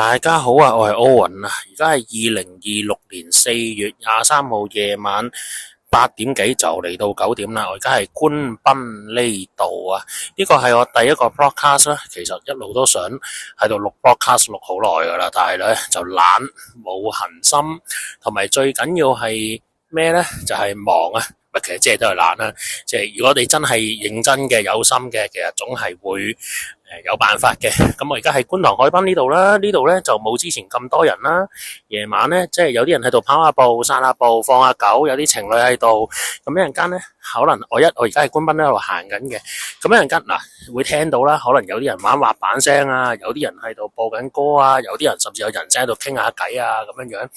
大家好啊，我係 Owen 啊，而家係2026年4月23號夜晚8點幾就嚟到9點啦。我而家係官賓呢度啊，呢個係我第一個 broadcast 啦。其實一路都想喺度錄 broadcast 錄好耐噶啦，但係咧就懶冇恒心，同埋最緊要係咩咧？就係忙啊。其實即係都係懶啦，即係如果你真係認真嘅、有心嘅，其實總係會有辦法嘅。咁我而家喺觀塘海濱呢度啦，呢度咧就冇之前咁多人啦。夜晚咧，即係有啲人喺度跑下步、散下步、放下狗，有啲情侶喺度。咁一陣間咧，可能我而家喺官賓喺度行緊嘅。咁一陣間嗱會聽到啦，可能有啲人玩滑板聲啊，有啲人喺度播緊歌啊，有啲人甚至有人聲喺度傾下偈啊，咁樣樣。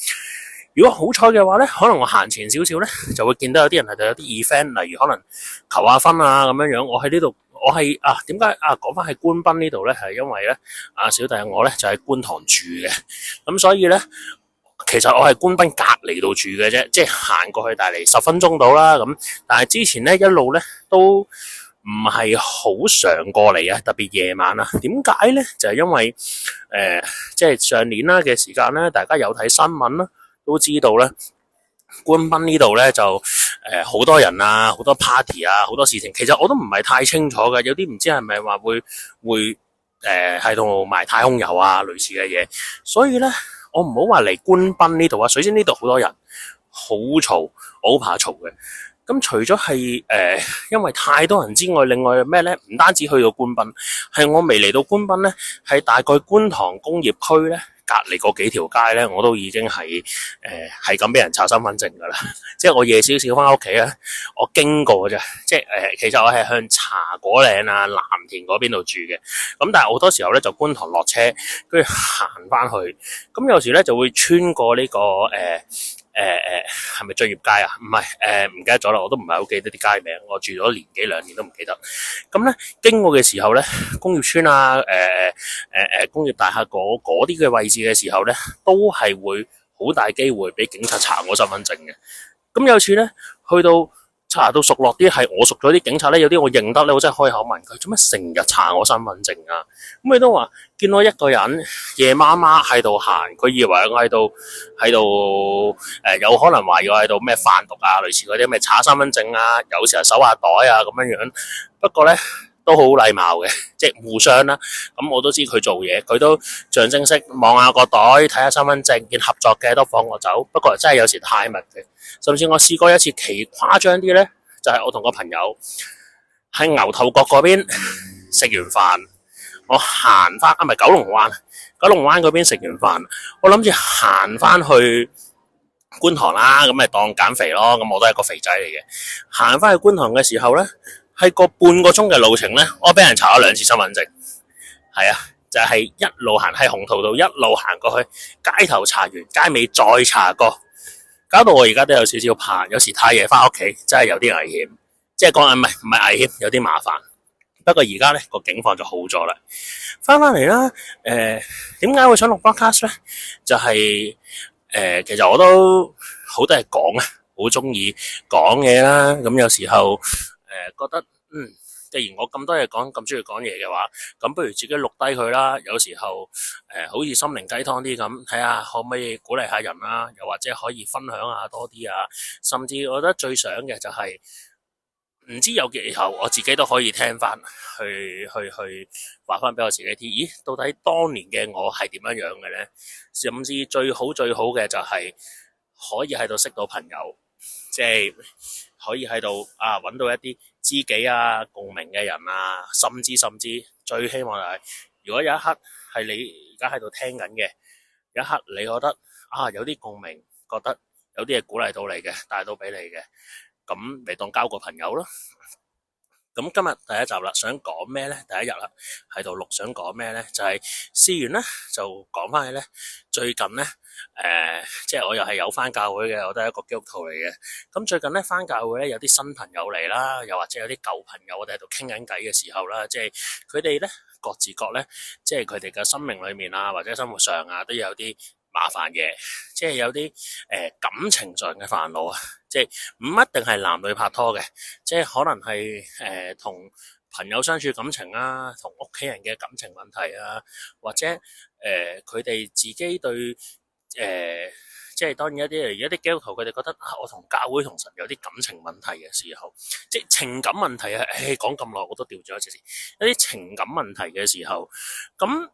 如果好彩嘅話咧，可能我行前少少咧，就會見到有啲人係度有啲 event， 例如可能求下婚啊咁樣樣。我喺呢度，我係點解講翻喺官賓呢度咧？係因為咧小弟我咧就喺觀塘住嘅，咁所以咧其實我係官賓隔離度住嘅啫，即係行過去大嚟10分鐘到啦。咁但係之前咧一路咧都唔係好常過嚟啊，特別夜晚啊。點解咧？就係因為即係上年啦嘅時間咧，大家有睇新聞啦。都知道咧，官賓呢度咧就好多人啊，好多 party 啊，好多事情。其實我都唔係太清楚嘅，有啲唔知係咪話會喺度賣太空油啊類似嘅嘢。所以咧，我唔好話嚟官賓呢度啊。首先呢度好多人，好嘈，我好怕嘈嘅。咁除咗係因為太多人之外，另外咩咧？唔單止去到官賓，係我未嚟到官賓咧，係大概觀塘工業區咧。隔離嗰幾條街咧，我都已經係咁俾人查身份證噶啦。即係我夜少少翻屋企咧，我經過啫。即係其實我係向茶果嶺啊、藍田嗰邊度住嘅。咁但係好多時候咧就觀塘落車，跟住行翻去。咁有時咧就會穿過呢個係咪駿業街啊？唔係唔記得咗啦，我都唔係好記得啲街名。我住咗年幾兩年都唔記得。咁咧經過嘅時候咧，工業村啊，工業大廈嗰啲嘅位置嘅時候咧，都係會好大機會俾警察查我身份證嘅。咁有次咧去到查到熟落啲，係我熟咗啲警察咧，有啲我認得咧，我真係開口問佢做咩成日查我身份證啊？咁佢都話見到一個人夜媽媽喺度行，佢以為我喺度有可能懷疑我喺度咩販毒啊，類似嗰啲咩查身份證啊，有時候搜下袋啊咁樣樣。不過咧都好禮貌嘅，即係互相啦。咁我都知佢做嘢，佢都象徵式望下個袋，睇下身份證，見合作嘅都放我走。不過真係有時太密嘅，甚至我試過一次奇誇張啲咧，就係我同個朋友喺牛頭角嗰邊食完飯，我行翻唔係九龍灣嗰邊食完飯，我諗住行翻去觀塘啦，咁咪當減肥咯。咁我都係個肥仔嚟嘅，行翻去觀塘嘅時候咧，係個半個鐘嘅路程咧，我俾人查咗2次身份證。係啊，就係一路行喺鴻圖道，一路行過去街頭查完，街尾再查過，搞到我而家都有少少怕。有時太夜翻屋企，真係有啲危險。即係講唔係危險，有啲麻煩。不過而家咧個境況就好咗啦。翻嚟啦，點解會想錄 podcast 咧？就係其實我都好多嘢講啊，好中意講嘢啦。咁有時候覺得既然我咁多嘢講，咁中意講嘢嘅話，咁不如自己錄低佢啦。有時候好似心靈雞湯啲咁，睇下可唔可以鼓勵下人啦，又或者可以分享下多啲啊。甚至我覺得最想嘅就係唔知有幾後，我自己都可以聽翻，去話翻俾我自己聽。咦，到底當年嘅我係點樣樣嘅咧？甚至最好嘅就係可以喺度識到朋友，即係可以喺度揾到一啲知己啊、共鳴嘅人啊，甚至最希望就係，如果有一刻係你而家喺度聽緊嘅，有一刻你覺得有啲共鳴，覺得有啲嘢鼓勵到你嘅，帶到俾你嘅。咁咪當交個朋友咯。咁今日第一集啦，想講咩咧？第一日啦，喺度錄，想講咩咧？就係試完咧，就講翻起咧。最近咧，即係我又係有翻教會嘅，我都係一個基督徒嚟嘅。咁最近咧翻教會咧，有啲新朋友嚟啦，又或者有啲舊朋友，我哋喺度傾緊偈嘅時候啦，即係佢哋咧各自各咧，即係佢哋嘅生命裏面啊，或者生活上啊，都有啲麻煩嘅，即係有啲感情上嘅煩惱啊，即係唔一定係男女拍拖嘅，即係可能係同朋友相處感情啊，同屋企人嘅感情問題啊，或者佢哋自己對即係當然而家啲基督徒佢哋覺得我同教會同神有啲感情問題嘅時候，即係情感問題啊，講咁耐我都掉咗一隻字，有啲情感問題嘅時候，咁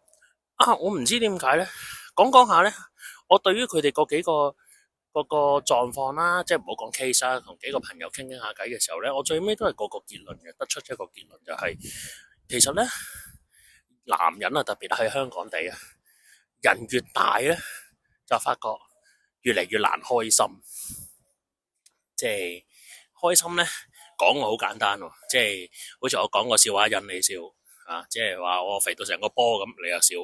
我唔知點解咧，講下咧，我對於佢哋嗰個狀況啦，即係唔好講 case 啦，同幾個朋友傾下偈嘅時候咧，我最尾都係個結論嘅，得出一個結論就係，其實咧男人啊，特別係香港地啊，人越大咧就發覺越嚟越難開心，即係開心咧講我好簡單喎，即係好似我講個笑話引你笑啊，即係話我肥到成個波咁，你又笑，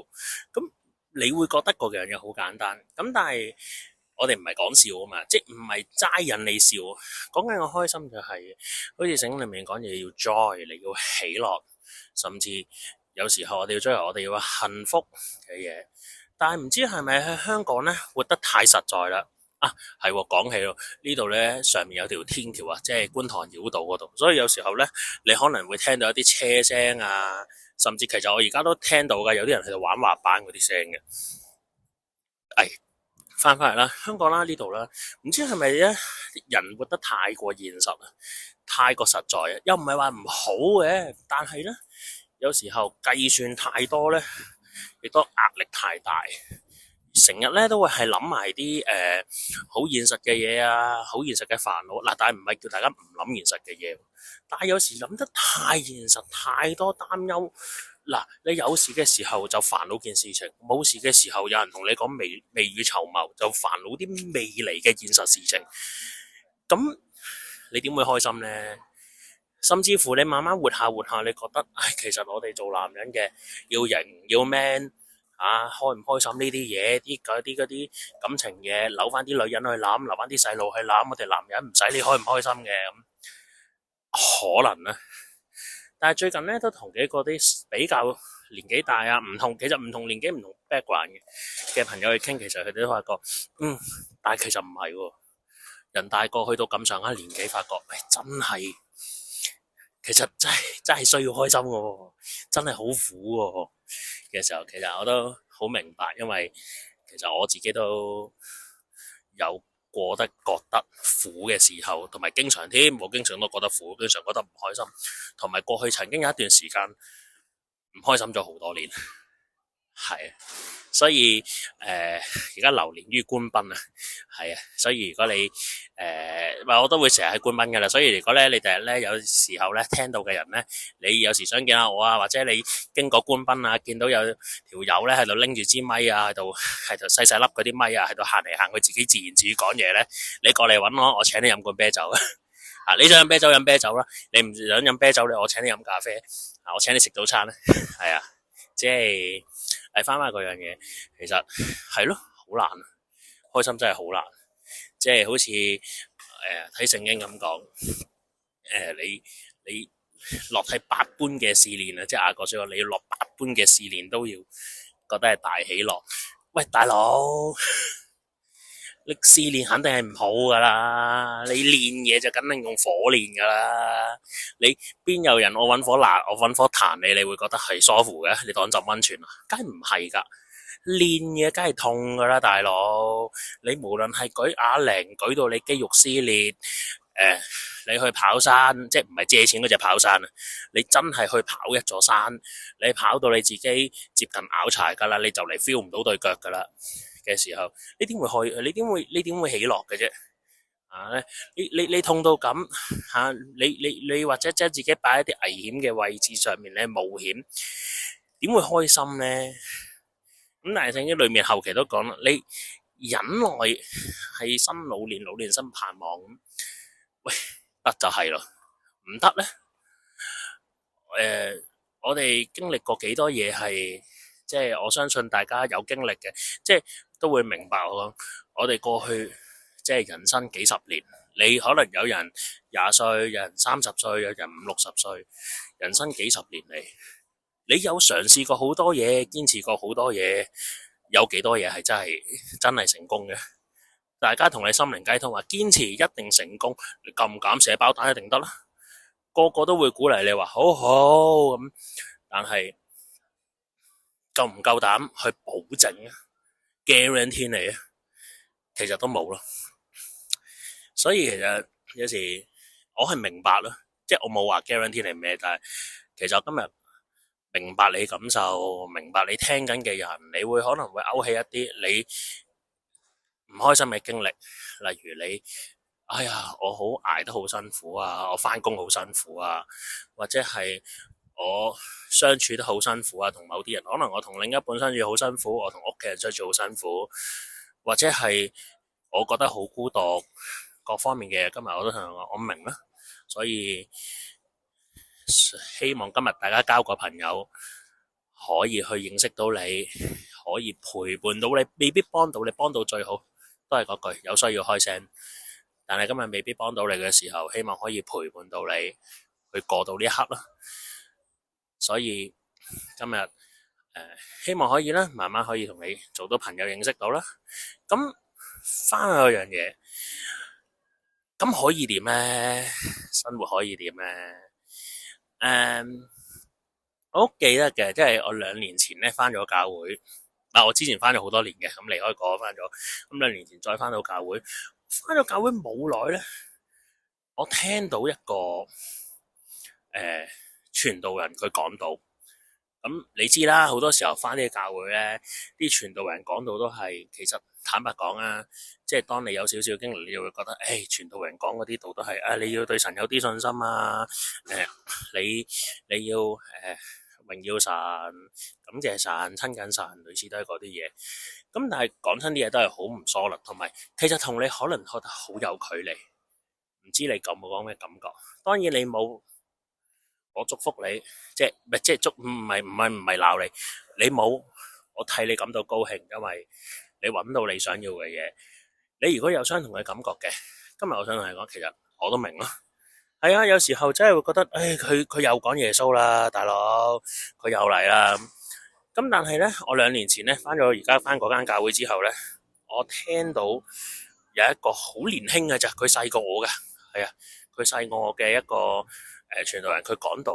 咁你會覺得個樣嘢好簡單，咁但係我哋唔係講笑啊嘛，即係唔係齋引你笑，講緊個開心就係好似聖經裏面講嘢要 joy，你要喜樂，甚至有時候我哋要追求我哋要幸福嘅嘢。但係唔知係咪喺香港咧活得太實在啦？係講起咯，呢度咧上面有條天橋啊，即係觀塘繞道嗰度，所以有時候咧你可能會聽到一啲車聲啊，甚至其實我而家都聽到噶，有啲人喺度玩滑板嗰啲聲嘅。翻嚟啦，香港啦呢度啦，唔知係咪咧人活得太過現實啊，太過實在啊，又唔係話唔好嘅，但係咧有時候計算太多咧，亦都壓力太大，成日咧都會係諗埋啲好現實嘅嘢啊，好現實嘅煩惱嗱，但係唔係叫大家唔諗現實嘅嘢，但係有時諗得太現實，太多擔憂嗱，你有事嘅時候就煩惱件事情，冇事嘅時候有人同你講未雨綢繆，就煩惱啲未嚟嘅現實事情，咁你點會開心呢？甚至乎你慢慢活下，你覺得其實我哋做男人嘅要型要 man 開唔開心呢啲嘢，啲感情嘢，留翻啲女人去諗，留翻啲細路去諗，我哋男人唔使你開唔開心嘅，咁可能咧。但係最近咧都同幾個啲比較年紀大啊，其實唔同年紀唔同 background 嘅朋友去傾，其實佢哋都發覺，但係其實唔係喎，人大個去到咁上下年紀，發覺真係，其實真係需要開心嘅，真係好苦嘅時候，其實我都好明白，因為其實我自己都有過得覺得苦嘅時候，同埋經常添，我經常都覺得苦，經常覺得唔開心，同埋過去曾經有一段時間唔開心咗好多年，係啊，所以而家流連於官賓啊，係啊，所以如果你我都會成日喺官賓噶啦，所以如果咧你第日咧有時候咧聽到嘅人咧，你有時想見下我啊，或者你經過官賓啊，見到有條友咧喺度拎住支咪啊，喺度細細粒嗰啲咪啊，喺度行嚟行去自己自言自語講嘢咧，你過嚟搵我，我請你飲罐啤酒啊！你想飲啤酒飲啤酒啦，你唔想飲啤酒咧，我請你飲咖啡我請你食早餐啦，係啊，即係翻翻嗰樣嘢，其實係咯，好難，開心真係好難，即係好似睇聖經咁講，你落喺百般嘅試煉啊，即係雅各書話你要落百般嘅試煉都要覺得係大喜樂。喂，大佬，你試煉肯定係唔好噶啦，你練嘢就肯定用火練噶啦。你邊有人我搵火彈你，你會覺得係舒服嘅？你當浸溫泉啊？梗係唔係噶，練嘢梗係痛噶啦，大佬。你無論係舉啞鈴，舉到你肌肉撕裂，你去跑山，即係唔係借錢嗰隻跑山啊？你真係去跑一座山，你跑到你自己接近拗柴噶啦，你就嚟 feel 唔到對腳噶啦嘅時候，你點會喜樂嘅啫？你痛到咁你或者將自己擺喺啲危險嘅位置上面咧冒險，點會開心咧？咁但係聖經裏面後期都講啦，你忍耐係新老練，老練新盼望。喂，得就係咯，唔得咧？我哋經歷過幾多嘢係，即係我相信大家有經歷嘅，即係都會明白我哋過去即係人生幾十年，你可能有人20歲，有人30歲，有人50、60歲，人生幾十年嚟，你有嘗試過好多嘢，堅持過好多嘢，有幾多嘢係真係成功嘅？大家同你心靈雞湯話堅持一定成功，你敢唔敢寫包單一定得啦？個個都會鼓勵你話好好咁，但係夠唔夠膽去保證啊 guarantee 你啊？其實都冇咯。所以其實有時我係明白咯，即係我冇話 guarantee 你咩，但係其實我今日明白你感受，明白你聽緊嘅人，你會可能會勾起一啲你唔開心嘅經歷，例如你哎呀我好捱得好辛苦啊，我返工好辛苦啊，或者係我相處得好辛苦啊，同某啲人，可能我同另一半相處好辛苦，我同屋企人相處好辛苦，或者係我覺得好孤獨，各方面嘅嘢，今日我都同我明啦，所以希望今日大家交個朋友，可以去認識到你，可以陪伴到你，未必幫到你，幫到最好都係嗰句有需要開聲，但係今日未必幫到你嘅時候，希望可以陪伴到你去過到呢一刻啦。所以今日希望可以啦，慢慢可以同你做到朋友，認識到啦。咁翻去樣嘢，咁可以點咧？生活可以點咧？我好記得嘅，即係我2年前咧翻咗教會。我之前翻咗好多年嘅，咁離開過翻咗，咁2年前再翻到教會，翻咗教會冇耐咧，我聽到一個傳道人佢講道。咁你知啦，好多時候翻呢個教會咧，啲傳道人講道都係，其實坦白講啊，即係當你有少少經歷，你就會覺得，傳道人講嗰啲道都係，你要對神有啲信心啊，你要榮耀神、感謝神、親近神，類似都係嗰啲嘢。咁但係講親啲嘢都係好唔疏立，同埋其實同你可能覺得好有距離。唔知你有冇講咩感覺？當然你冇。我祝福你，即係祝唔係鬧你，你冇，我替你感到高興，因為你揾到你想要嘅嘢。你如果有相同嘅感覺嘅，今日我想同你講，其實我都明咯。係啊，有時候真係會覺得，佢又講耶穌啦，大佬，佢又嚟啦。咁但係咧，我2年前咧翻咗而家翻嗰間教會之後咧，我聽到有一個好年輕嘅咋，佢細過我嘅，係啊，佢細過我嘅一個。傳道人佢講到，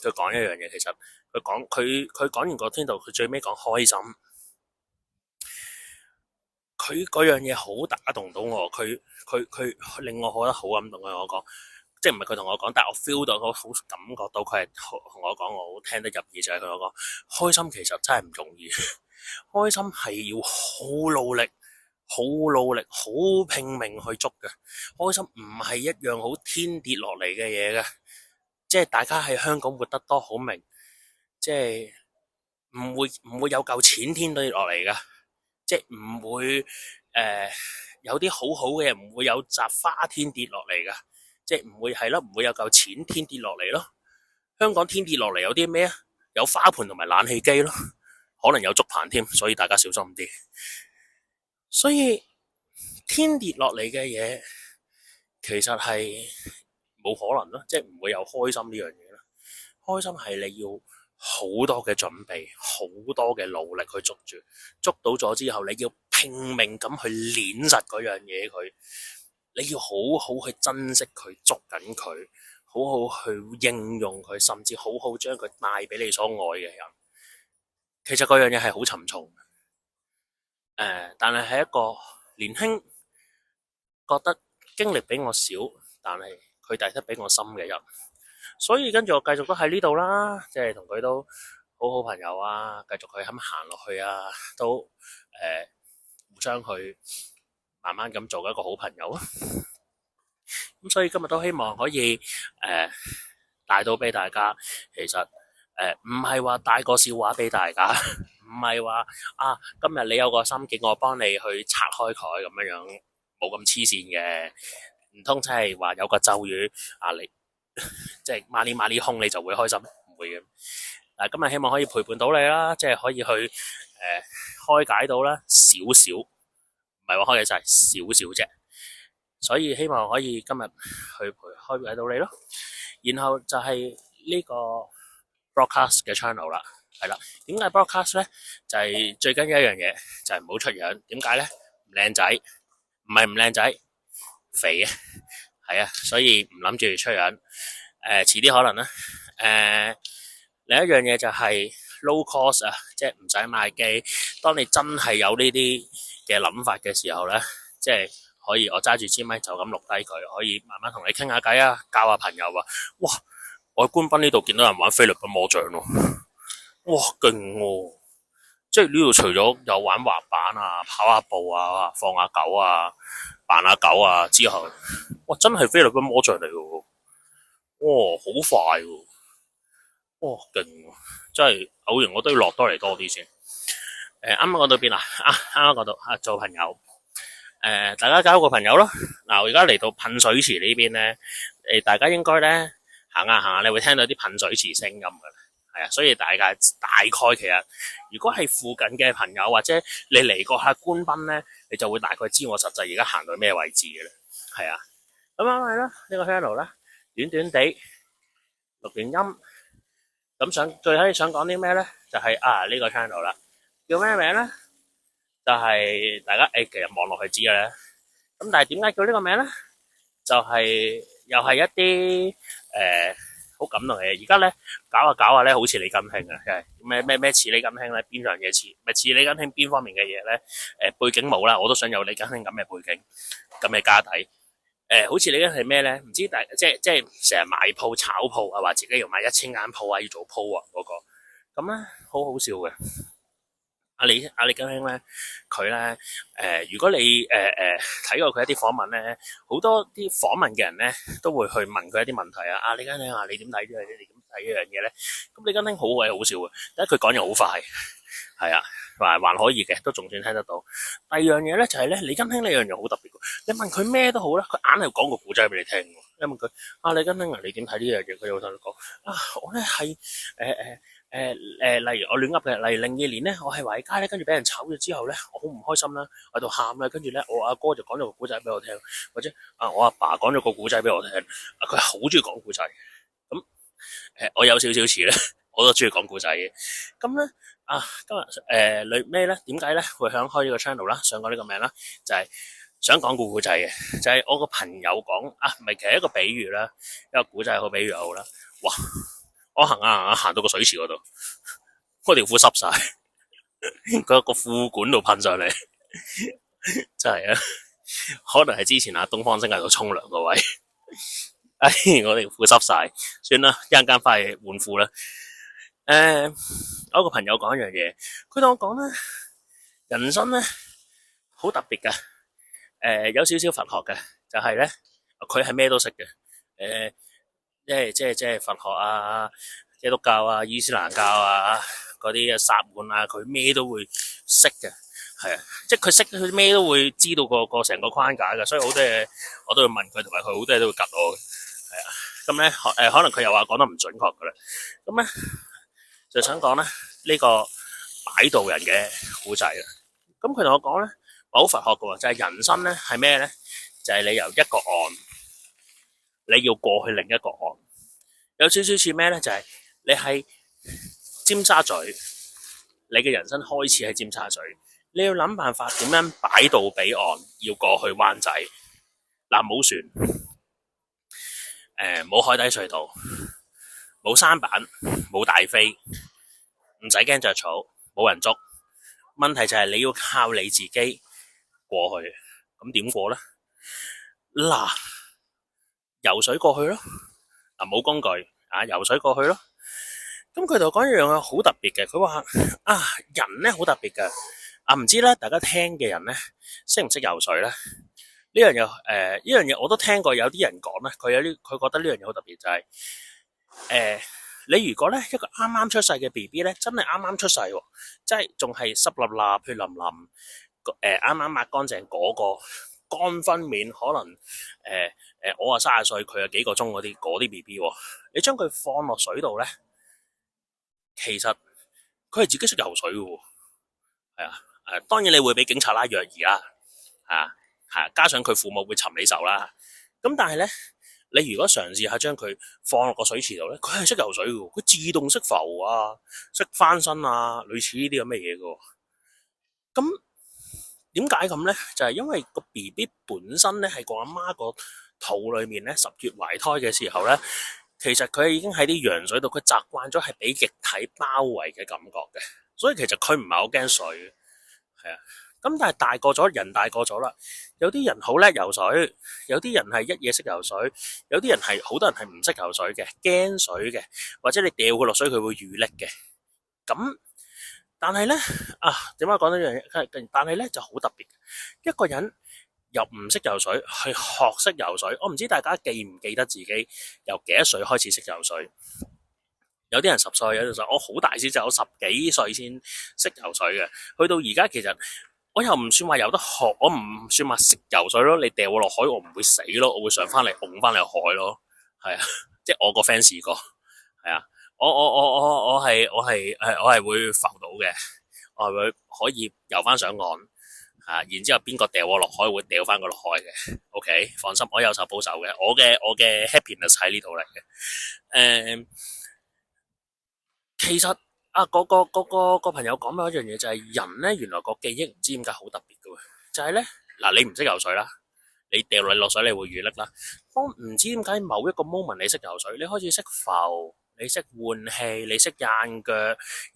佢講一樣嘢，其實佢講完個天道，佢最尾講開心，佢嗰樣嘢好打動到我，佢令我覺得好感動嘅。我講，即係唔係佢同我講，但係我 feel 到，我好感覺到佢係同我講，我好聽得入耳，就係佢同我講，開心其實真係唔容易，開心係要好努力、好拼命去捉嘅，開心唔係一樣好天跌落嚟嘅嘢嘅。即係大家喺香港活得多好明，即係唔會有嚿錢天跌落嚟噶，即係唔會有啲好好嘅嘢，唔會有扎花天跌落嚟噶，即係唔會係咯，唔會有嚿錢天跌落嚟咯。香港天跌落嚟有啲咩啊？有花盆同埋冷氣機咯，可能有竹棚添，所以大家小心啲。所以天跌落嚟嘅嘢，其實係冇可能咯，即係唔會有開心呢樣嘢啦。開心係你要好多嘅準備，好多嘅努力去捉住，捉到咗之後，你要拼命咁去捏實嗰樣嘢佢，你要好好去珍惜佢，捉緊佢，好好去應用佢，甚至好好將佢帶俾你所愛嘅人。其實嗰樣嘢係好沉重，但係係一個年輕覺得經歷比我少，但係佢遞得比我深嘅人，所以跟住我繼續都喺呢度啦，即係同佢都好朋友啊，繼續佢咁行落去啊，都互相去慢慢咁做一個好朋友啊。咁所以今日都希望可以帶到俾大家，其實唔係話帶個笑話俾大家，唔係話今日你有個心境，我幫你去拆開佢咁樣，冇咁黐線嘅。唔通真係話有個咒語你即係孖呢空你就會開心？唔會嘅。但係今日希望可以陪伴到你啦，即係可以去開解到啦，少少，唔係話開解晒，少少啫。所以希望可以今日去開解到你咯。然後就係呢個 broadcast 嘅 channel 啦，係啦。點解 broadcast 咧？就係最緊要一樣嘢，就係唔好出樣。點解咧？唔靚仔，唔係唔靚仔。肥嘅，係啊，所以唔諗住出樣。遲啲可能啦。另一樣嘢就係 low cost 啊，即係唔使買機。當你真係有呢啲嘅諗法嘅時候咧，即係可以我揸住支咪就咁錄低佢，可以慢慢同你傾下偈啊，交下朋友啊。哇！我喺官賓呢度見到人玩菲律賓魔杖咯，哇勁喎！即係呢度除咗有玩滑板啊、跑下步啊、放下狗啊、扮下狗啊之後，哇真係菲律賓魔杖嚟嘅喎，哇好快喎，哇勁喎！真係偶然我都要落多嚟多啲先。啱啱講到邊啊？啱啱講到做朋友。大家交個朋友咯。嗱，我而家嚟到噴水池呢邊咧，大家應該咧行下行下，你會聽到啲噴水池聲音㗎啦。係啊，所以大概其實，如果係附近嘅朋友或者你嚟過下官賓咧，你就會大概知我實際而家行到咩位置嘅啦。係啊，咁樣係啦，呢個 channel 啦，短短地錄完音，咁最尾想講啲咩咧？就係呢個 channel 啦，叫咩名咧？就係大家其實望落去知嘅咧。咁但係點解叫呢個名咧？就係又係一啲好感動嘅嘢。而家咧搞下搞下咧，好似李根興啊，即係咩似李根興咧？邊樣嘢似？咪似李根興邊方面嘅嘢咧？背景冇啦，我都想有李根興咁嘅背景，咁嘅家底。好似李根係咩咧？唔知即係成日買鋪炒鋪啊，話自己要買1000間鋪啊，要做鋪啊嗰個。咁咧好好笑嘅。阿李根興咧，佢咧如果你睇過佢一啲訪問咧，好多啲訪問嘅人咧都會去問佢一啲問題啊。李根興啊，你點睇呢樣嘢？你點睇呢樣嘢咧？咁李根興好鬼好笑嘅，第一佢講嘢好快，係啊，還可以嘅，都仲算聽得到。第二樣嘢咧就係咧，李根興呢樣嘢好特別嘅，你問佢咩都好啦，佢硬係講個古仔俾你聽。你問佢李根興啊，你點睇呢樣嘢？佢就會同你講我咧係例如我亂噏嘅，例如02年咧，我係華爾街咧，跟住俾人炒咗之後咧，我好唔開心啦，喺度喊啦，跟住咧我阿哥就講咗個古仔俾我聽，或者我阿爸講咗個古仔俾我聽，佢好中意講古仔，咁我有少少似咧，我都中意講古仔嘅，咁咧今日咩咧？點解咧會想開呢個 channel 啦？想講呢個名啦，就係想講古仔嘅，就係我個朋友講唔係，其實一個比喻啦，一個古仔好比喻好啦，哇！我行到個水池嗰度，我條褲濕晒，佢個褲管度噴上嚟，真係啊！可能係之前東方星喺度沖涼個位，我條褲濕晒，算啦，一陣間翻去換褲啦。我個朋友講一樣嘢，佢同我講咧，人生咧好特別嘅，有少少佛學嘅，就係咧，佢係咩都識嘅，即係佛學啊、基督教啊、伊斯蘭教啊嗰啲薩滿啊，佢咩都會識嘅，係啊，即係佢識佢咩都會知道個成個框架嘅，所以好多嘢我都會問佢，同埋佢好多嘢都會及我嘅，係啊，咁咧可能佢又話講得唔準確噶啦，咁咧就想講咧呢個擺渡人嘅古仔啦，咁佢同我講咧好佛學嘅喎，就係人生咧係咩咧？就係你由一個岸。你要過去另一個岸，有少少似咩咧？就係你喺尖沙咀，你嘅人生開始喺尖沙咀，你要諗辦法點樣擺渡彼岸，要過去灣仔。冇船，冇海底隧道，冇舢板，冇大飛，唔使驚着草，冇人捉。問題就係你要靠你自己過去，咁點過咧？游水過去咯，冇工具游水過去咯。咁佢就講一樣嘢好特別嘅，佢話人咧好特別嘅，唔知咧大家聽嘅人咧識唔識游水咧？呢樣嘢我都聽過，有啲人講咧，佢覺得呢樣嘢好特別，就係你如果咧一個啱啱出世嘅 BB 咧，真係啱啱出世，即係仲係濕立立、血淋淋，啱啱抹乾淨嗰個。乾分娩可能我30歲，佢有幾個鐘嗰啲 BB， 你將佢放落水度咧，其實佢係自己識游水嘅，係當然你會俾警察拉虐兒啦，加上佢父母會尋你仇啦，咁但係咧，你如果嘗試下將佢放落個水池度咧，佢係識游水嘅，佢自動識浮啊，識翻身啊，類似呢啲咁嘅嘢嘅，咁。點解咁咧？就係因為個 BB 本身咧係個阿媽個肚裏面咧10月懷胎嘅時候咧，其實佢已經喺啲羊水度，佢習慣咗係俾液體包圍嘅感覺嘅，所以其實佢唔係好驚水，係啊。咁但係大個咗，人大個咗啦，有啲人好叻游水，有啲人係一嘢識游水，有啲人係好多人係唔識游水嘅，驚水嘅，或者你掉佢落水佢會遇溺嘅。咁但係咧點解講呢樣嘢？但係咧就好特別，一個人由唔識游水去學識游水，我唔知大家記唔記得自己由幾多歲開始識游水？有啲人10歲，有啲人我好大先就有10幾歲先識游水嘅，去到而家其實。我又唔算話有得學，我唔算話識游水咯。你掉我落海，我唔會死咯，我會上翻嚟，拱翻嚟海咯。係啊，即係我個 friend 試過，係啊，我係會浮到嘅，我係會可以游翻上岸，然之後邊個掉我落海會掉翻個落海嘅。OK， 放心，我有手保守嘅，我嘅 happiness 喺呢度嚟嘅。其實。個朋友講咗一樣嘢，就係人咧，原來個記憶唔知點解好特別嘅喎，就係咧嗱，你唔識游水啦，你掉你落水你會遇溺啦。當唔知點解某一個 moment 你識游水，你開始識浮，你識換氣，你識掗腳、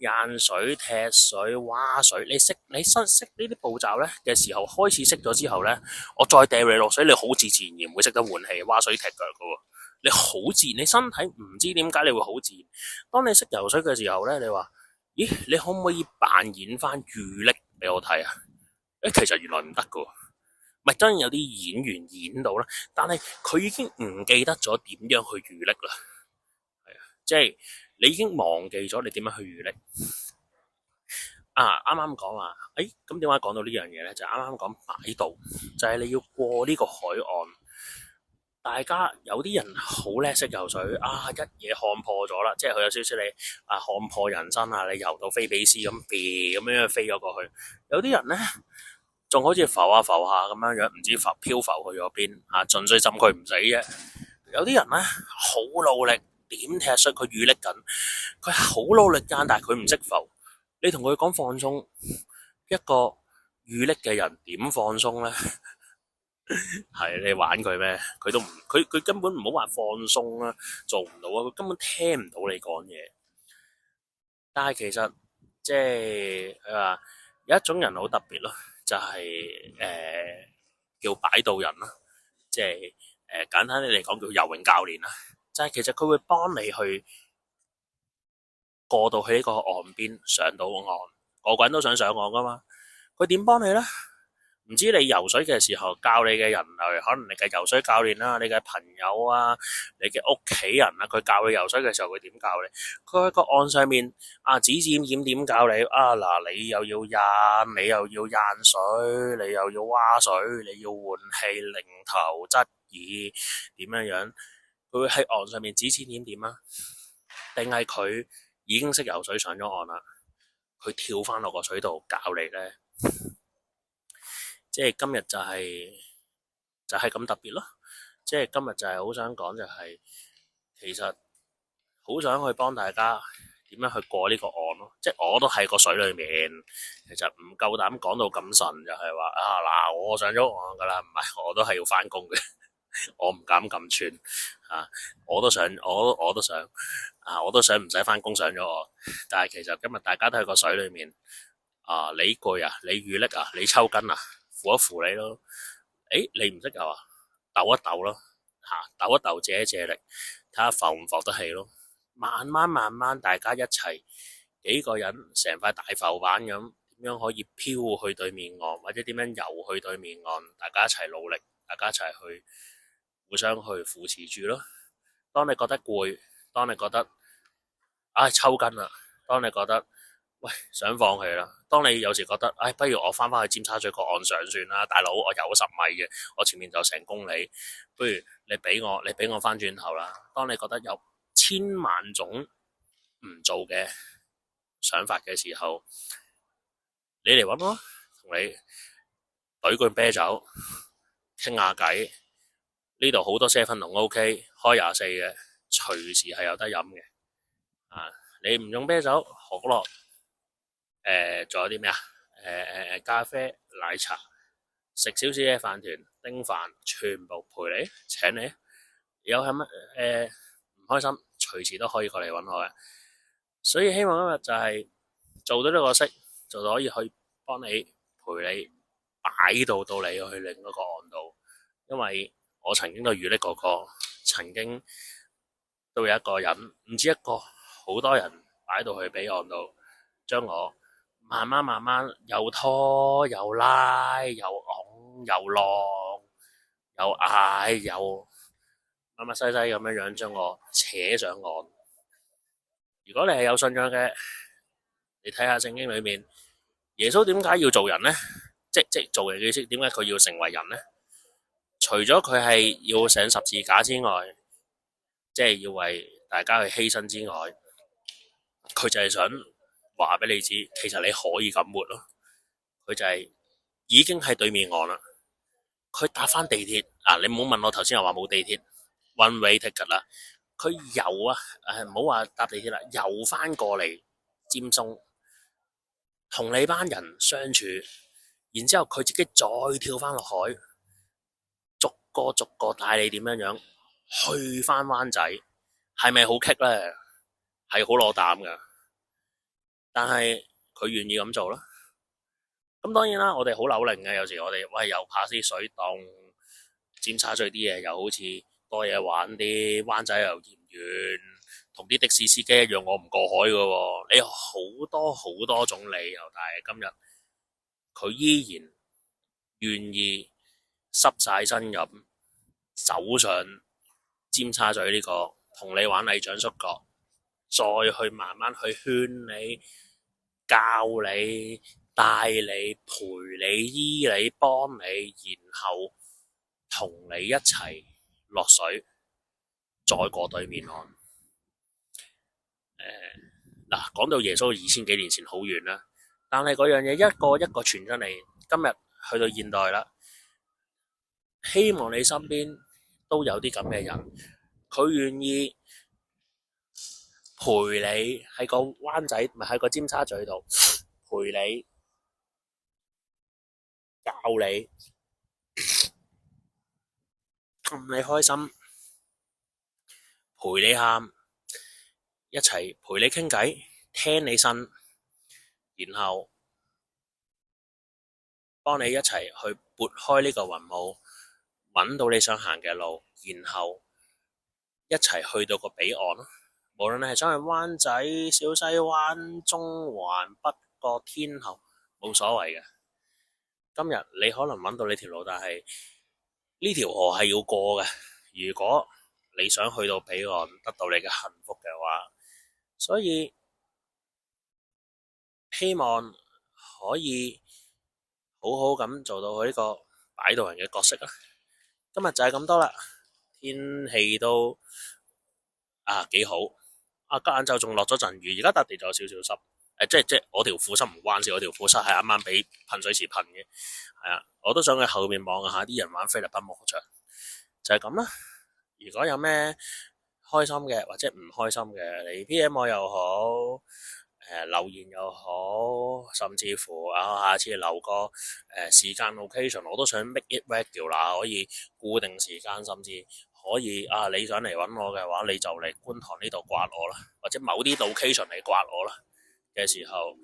掗水、踢水、蛙水，你識呢啲步驟咧嘅時候，開始識咗之後咧，我再掉你落水，你好自然會識得換氣、蛙水、踢腳嘅喎。你好自然，你身體唔知點解你會好自然。當你識游水嘅時候咧，你話，咦，你可唔可以扮演翻遇溺俾我睇啊？其實原來唔得㗎，咪當然有啲演員演到啦，但係佢已經唔記得咗點樣去遇溺啦。係啊，即係你已經忘記咗你點樣去遇溺。啱啱講話，咁點解講到呢樣嘢咧？就啱啱講擺渡，就係你要過呢個海岸。大家有啲人好叻識游水一嘢看破咗啦，即係佢有少少你看破人生你游到菲比斯咁咁樣飛咗過去。有啲人咧仲好似浮下浮下咁樣樣，唔知漂浮去咗邊盡水浸佢唔死啫。有啲人咧好努力點踢水，佢遇溺緊，佢好努力間，但係佢唔識浮。你同佢講放鬆，一個遇溺嘅人點放鬆咧？係你玩佢咩？佢都唔，佢根本唔好話放鬆啦，做唔到啊！佢根本聽唔到你講嘢。但係其實即係佢話有一種人好特別咯，就係叫擺渡人啦，即係簡單啲嚟講叫游泳教練啦。就係其實佢會幫你去過到去呢個岸邊，上到岸，個個人都想上岸噶嘛。佢點幫你咧？唔知你游水嘅時候教你嘅人，例如可能你嘅游水教練啦，你嘅朋友啊，你嘅屋企人啊，佢教你游水嘅時候，佢點教你？佢喺個岸上面指指點點點教你嗱，你又要掗，你又要掗水，你又要蛙水，你要換氣，擰頭側耳，點樣樣？佢會喺岸上面指指點點啊？定係佢已經識游水上咗岸啦？佢跳翻落個水度教你咧？即係今日就係咁特別咯，即係今日就係好想講就係，其實好想去幫大家點樣去過呢個岸咯，即係我都喺個水裏面，其實唔夠膽講到咁神，就係話嗱，我上咗岸噶啦，唔係我都係要翻工嘅，我唔敢咁串我都想我都想我都想唔使翻工上咗岸，但係其實今日大家都喺個水裏面你攰你遇溺你抽筋扶一扶你咯，你唔識游抖一抖咯，抖一抖借一借力，睇下浮唔浮得起咯。慢慢大家一齊幾個人成塊大浮板咁，點樣可以飄去對面岸，或者點樣游去對面岸？大家一齊努力，大家一齊去互相去扶持住咯。當你覺得攰，當你覺得抽筋啦，當你覺得想放棄啦。當你有時覺得，不如我翻返去尖沙咀個岸上算啦，大佬，我游咗10米嘅，我前面就成公里，不如你俾我翻轉頭啦。當你覺得有千萬種唔做嘅想法嘅時候，你嚟搵我，同你懟罐啤酒，傾下偈。呢度好多7分龍 OK，開24嘅，隨時係有得飲嘅。你唔用啤酒，可樂。仲有啲咩咖啡、奶茶，食少少嘅飯團、叮飯，全部陪你，請你。有係乜開心，隨時都可以過嚟揾我嘅。所以希望今日就係做到呢個角色，做到可以去幫你陪你擺到你去另一個岸度。因為我曾經都遇歷過，曾經都有一個人，唔止一個，好多人擺到去彼岸度，將我慢慢又拖又拉又拱又浪又嗌又乜西咁樣將我扯上岸。如果你係有信仰嘅，你睇下聖經裏面耶穌點解要做人呢？即做人嘅意思，點解佢要成為人呢？除咗佢係要上十字架之外，即係要為大家去犧牲之外，佢就係想話俾你知，其實你可以咁活咯。佢就係已經係對面岸啦。佢搭翻地鐵啊！你唔好問我頭先又話冇地鐵 one way ticket 啦。佢游啊，唔好話搭地鐵啦，游翻過嚟尖松，同你班人相處，然之後佢自己再跳翻落海，逐個帶你點樣去翻灣仔，係咪好棘咧？係好攞膽噶，但係佢願意咁做啦。咁當然啦，我哋好扭擰嘅，有時我哋喂又怕啲水凍，尖沙咀啲嘢又好似多嘢玩啲，灣仔又嫌遠，同啲的士司機一樣，我唔過海噶喎。你有好多種理由，但係今日佢依然願意濕晒身咁走上尖沙咀呢個同你玩泥漿摔角，再去慢慢去勸你、教你、帶你、陪你、醫你、幫你，然後同你一齊落水，再過對面岸。嗱，講到耶穌2000幾年前好遠啦，但係嗰樣嘢一個一個傳出嚟，今日去到現代啦，希望你身邊都有啲咁嘅人，佢願意陪你喺個灣仔，唔係喺個尖沙咀度陪你、教你、氹你開心、陪你喊，一齊陪你傾偈、聽你呻，然後幫你一齊去撥開呢個雲霧，揾到你想行嘅路，然後一齊去到個彼岸咯。無論你係想去灣仔、小西灣、中環、北角、天后，冇所謂嘅。今日你可能揾到你條路，但係呢條河係要過嘅。如果你想去到彼岸，得到你嘅幸福嘅話，所以希望可以好好咁做到佢呢個擺渡人嘅角色啦。今日就係咁多啦，天氣都幾好。今晏晝仲落咗陣雨，而家笪地就有少少濕。即我條褲濕唔關事，我條褲濕係啱啱俾噴水池噴嘅。係啊，我都想去後面望下啲人玩菲律賓摩擦，就係咁啦。如果有咩開心嘅或者唔開心嘅，你 PM 我又好，留言又好，甚至乎下次留個時間 location， 我都想 make it regular，可以固定時間，甚至可以你想嚟揾我嘅話，你就嚟觀塘呢度刮我啦，或者某啲 location 嚟刮我啦嘅時候，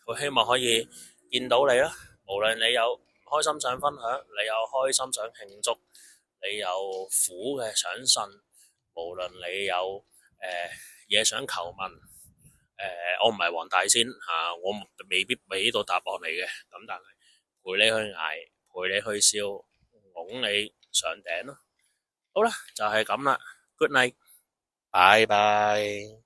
我希望可以見到你啦。無論你有唔開心想分享，你有開心想慶祝，你有苦嘅想呻，無論你有嘢想求問，我唔係黃大仙我未必俾到答案你嘅，咁但係陪你去捱，陪你去笑，拱你上頂咯。好啦，就係咁啦，Good night，拜拜。